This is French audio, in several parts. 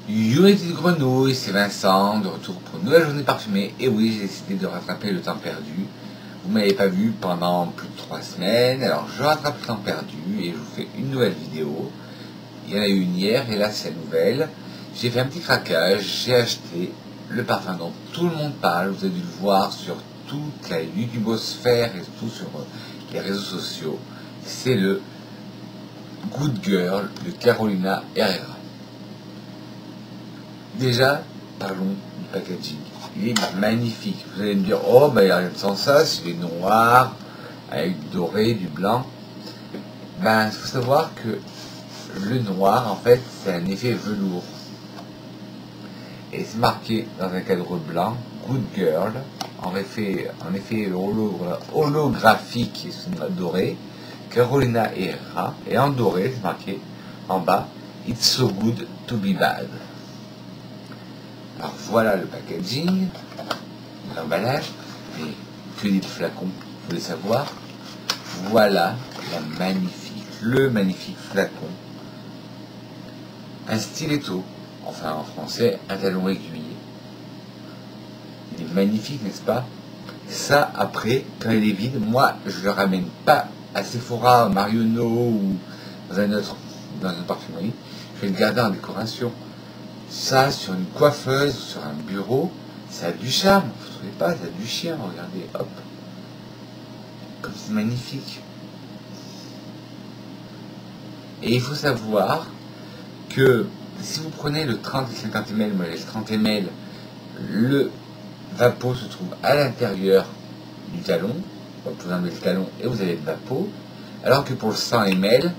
Yo les petites grenouilles, c'est Vincent, de retour pour une nouvelle journée parfumée. Et oui, j'ai décidé de rattraper le temps perdu. Vous m'avez pas vu pendant plus de 3 semaines, alors je rattrape le temps perdu et je vous fais une nouvelle vidéo. Il y en a eu une hier et là c'est la nouvelle. J'ai fait un petit craquage, j'ai acheté le parfum dont tout le monde parle. Vous avez dû le voir sur toute la YouTubosphère et tout sur les réseaux sociaux. C'est le Good Girl de Carolina Herrera. Déjà, parlons du packaging. Il est magnifique. Vous allez me dire, oh, bah, il n'y a rien de sans ça, c'est du noir, avec du doré, du blanc. Ben, il faut savoir que le noir, en fait, c'est un effet velours. Et c'est marqué dans un cadre blanc, Good Girl, en effet holographique et doré, Carolina Herrera, et en doré, c'est marqué en bas, It's so good to be bad. Alors voilà le packaging, l'emballage, et que dit le flacon, vous voulez savoir? Voilà le magnifique flacon. Un stiletto, enfin en français, un talon aiguille. Il est magnifique, n'est-ce pas? Ça, après, quand il est vide, moi, je le ramène pas à Sephora, Marionneau ou dans une parfumerie. Je vais le garder en décoration. Ça, sur une coiffeuse, sur un bureau, ça a du charme. Vous ne trouvez pas? Ça a du chien, regardez, hop. Comme c'est magnifique. Et il faut savoir que si vous prenez le 30 et 50 ml, moi j'ai le 30 ml, le vapeau se trouve à l'intérieur du talon. Vous enlevez le talon et vous avez le vapeau. Alors que pour le 100 ml,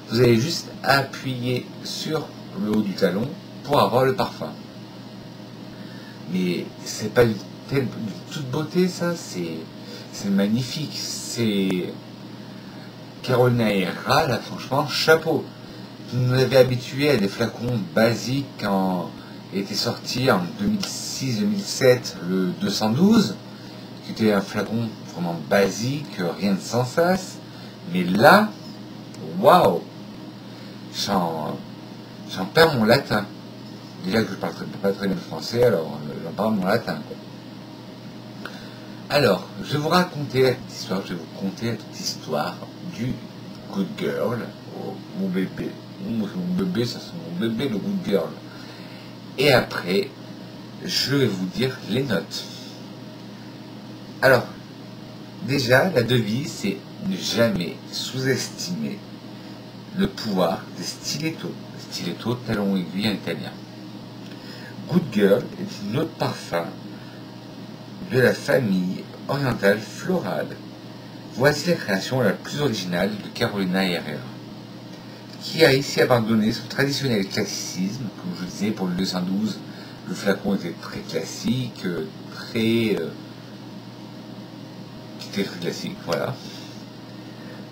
vous allez juste appuyer sur le haut du talon pour avoir le parfum. Mais c'est pas de toute beauté, ça, c'est magnifique. C'est Carolina Herrera, là, franchement, chapeau. Vous nous avez habitués à des flacons basiques quand était sorti en 2006-2007 le 212, qui était un flacon vraiment basique, rien de sans sas. Mais là, waouh, j'en perds mon latin. Déjà que je parle pas très bien le français, alors j'en parle mon latin, quoi. Alors, je vais vous raconter la petite histoire, je vais vous conter la petite histoire du Good Girl, mon bébé, ça c'est mon bébé, le Good Girl. Et après, je vais vous dire les notes. Alors, déjà, la devise, c'est ne jamais sous-estimer le pouvoir des stilettos. Le stiletto, talon aiguille en italien. Good Girl est une autre parfum de la famille orientale florale. Voici la création la plus originale de Carolina Herrera, qui a ici abandonné son traditionnel classicisme. Comme je disais, pour le 212, le flacon était très classique, très classique, voilà.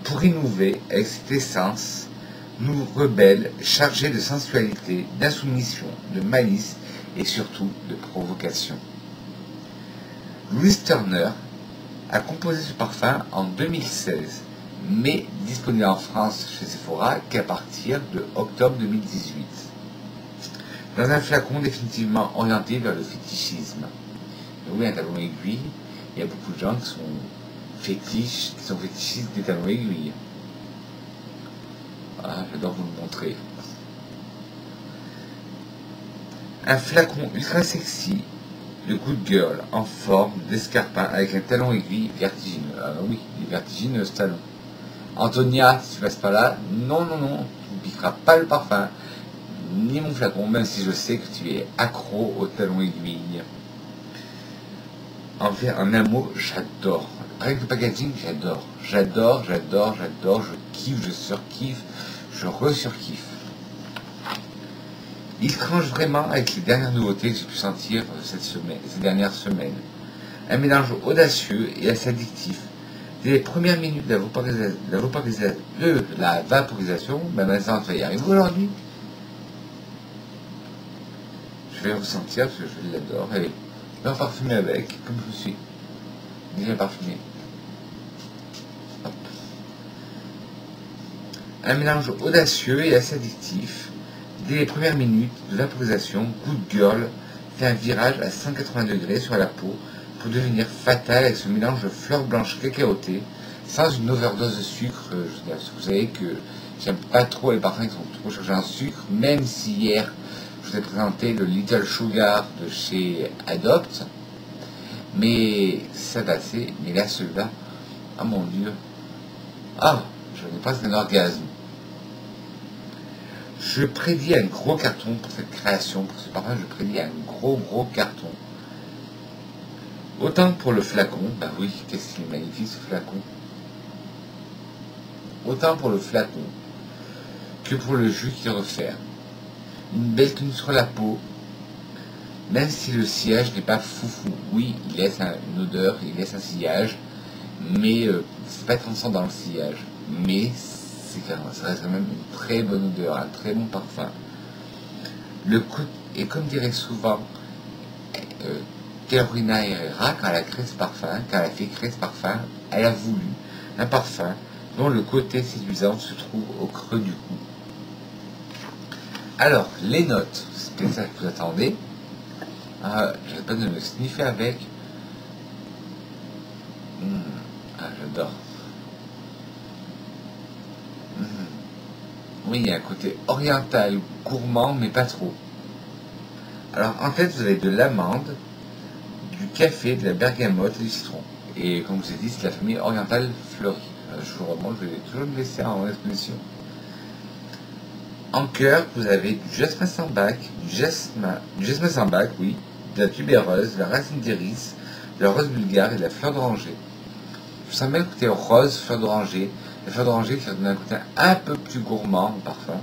Pour innover avec cette essence, nous rebelle, chargée de sensualité, d'insoumission, de malice et surtout de provocation. Louise Turner a composé ce parfum en 2016, mais disponible en France chez Sephora qu'à partir de octobre 2018. Dans un flacon définitivement orienté vers le fétichisme. Et oui, un talon aiguille, il y a beaucoup de gens qui sont fétichistes des talons aiguilles. Voilà, j'adore vous le montrer. Un flacon ultra sexy de Good Girl en forme d'escarpin avec un talon aiguille vertigineux. Ah oui, il est vertigineux ce talon. Antonia, si tu passes pas là, non, tu ne piqueras pas le parfum, ni mon flacon, même si je sais que tu es accro au talon aiguille. En fait, en un mot, j'adore. Avec le packaging, j'adore, je kiffe, je surkiffe, je resurkiffe. Il tranche vraiment avec les dernières nouveautés que j'ai pu sentir ces dernières semaines. Un mélange audacieux et assez addictif. Dès les premières minutes de la vaporisation, ben Vincent, tu vas y arriver aujourd'hui. Je vais ressentir parce que je l'adore. Et je vais parfumer avec, comme je suis déjà parfumé. Hop. Un mélange audacieux et assez addictif. Dès les premières minutes de vaporisation, Good Girl fait un virage à 180 degrés sur la peau pour devenir fatal avec ce mélange de fleurs blanches cacaotées sans une overdose de sucre. Vous savez que j'aime pas trop les parfums qui sont trop chargés en sucre, même si hier je vous ai présenté le Little Sugar de chez Adopt, mais ça passait. Mais là, celui-là, ah mon dieu, ah, j'en ai presque un orgasme. Je prédis un gros carton pour cette création, pour ce parfum, je prédis un gros carton. Autant pour le flacon, bah oui, qu'est-ce qu'il est magnifique ce flacon. Autant pour le flacon que pour le jus qu'il referme. Une belle tenue sur la peau, même si le sillage n'est pas foufou. Oui, il laisse une odeur, il laisse un sillage, mais c'est pas transcendant dans le sillage. Mais ça reste quand même une très bonne odeur, un très bon parfum. Et comme dirait souvent Carolina Herrera, quand elle a créé ce parfum, quand elle a fait créer ce parfum, elle a voulu un parfum dont le côté séduisant se trouve au creux du cou. Alors, les notes, c'est peut-être ça que vous attendez. J'arrête pas de me sniffer avec. J'adore. Oui, il y a un côté oriental, gourmand, mais pas trop. Alors, en fait, vous avez de l'amande, du café, de la bergamote et du citron. Et comme je vous ai dit, c'est la famille orientale fleurie. Je vous remonte, je vais toujours me laisser en exposition. En cœur, vous avez du jasmin sambac, du jasmin sambac, oui, de la tubéreuse, de la racine d'iris, de la rose bulgare et de la fleur d'oranger. Je sens bien le côté rose, fleur d'oranger, la fleur d'oranger qui donne un côté un peu plus gourmand au parfum.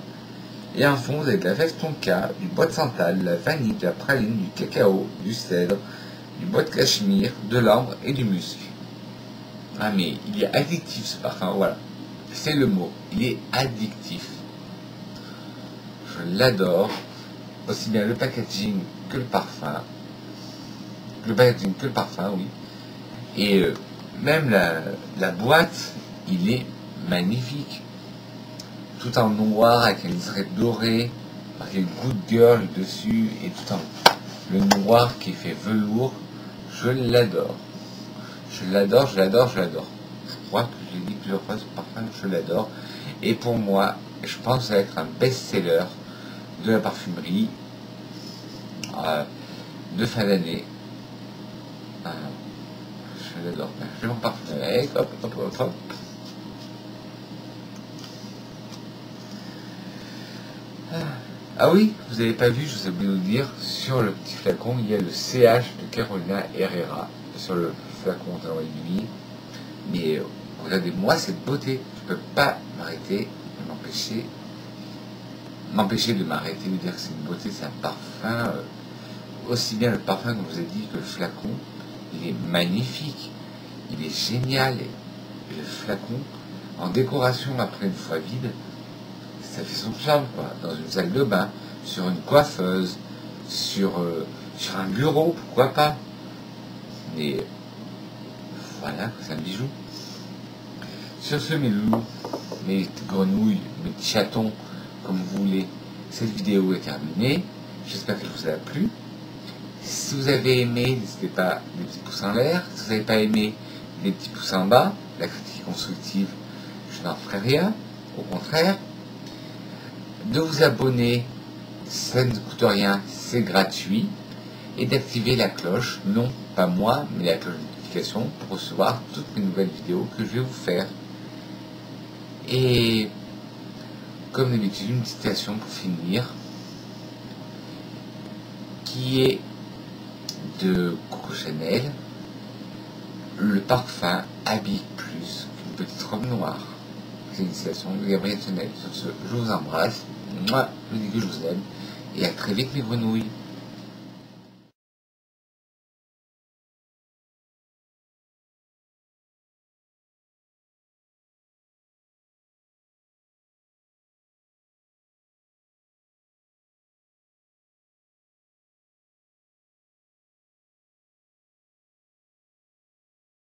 Et en fond, vous avez de la fève tonka, du bois de santal, de la vanille, de la praline, du cacao, du cèdre, du bois de cachemire, de l'ambre et du musc. Ah mais il est addictif ce parfum, voilà. C'est le mot, il est addictif. Je l'adore, aussi bien le packaging que le parfum. Le packaging que le parfum, oui. Et même la boîte, il est magnifique. Tout en noir, avec un liseré doré, avec une Good Girl dessus, et tout en le noir qui est fait velours. Je l'adore. Je l'adore. Je crois que j'ai dit plusieurs fois ce parfum, je l'adore. Et pour moi, je pense que ça va être un best-seller de la parfumerie de fin d'année. Je l'adore. Je vais m'en parfumer avec. Hop. Ah oui, vous n'avez pas vu, je vous ai oublié de vous dire, sur le petit flacon, il y a le CH de Carolina Herrera. Sur le flacon de lui. Mais regardez-moi cette beauté. Je ne peux pas m'arrêter, m'empêcher de m'arrêter, de dire que c'est une beauté, c'est un parfum. Aussi bien le parfum, comme je vous ai dit, que le flacon, il est magnifique. Il est génial. Et le flacon, en décoration après une fois vide, ça fait son charme, quoi. Dans une salle de bain, sur une coiffeuse, sur un bureau, pourquoi pas. Mais voilà, c'est un bijou. Sur ce, mes loulous, mes grenouilles, mes petits chatons, comme vous voulez, cette vidéo est terminée. J'espère qu'elle vous a plu. Si vous avez aimé, n'hésitez pas des petits pouces en l'air. Si vous n'avez pas aimé, des petits pouces en bas. La critique constructive, je n'en ferai rien. Au contraire. De vous abonner, ça ne coûte rien, c'est gratuit. Et d'activer la cloche, non pas moi, mais la cloche de notification pour recevoir toutes mes nouvelles vidéos que je vais vous faire. Et comme d'habitude, une citation pour finir, qui est de Coco Chanel: le parfum habille plus qu'une petite robe noire. C'est une citation de Gabriel Chanel. Sur ce, je vous embrasse, moi, je vous dis que je vous aime, et à très vite mes grenouilles.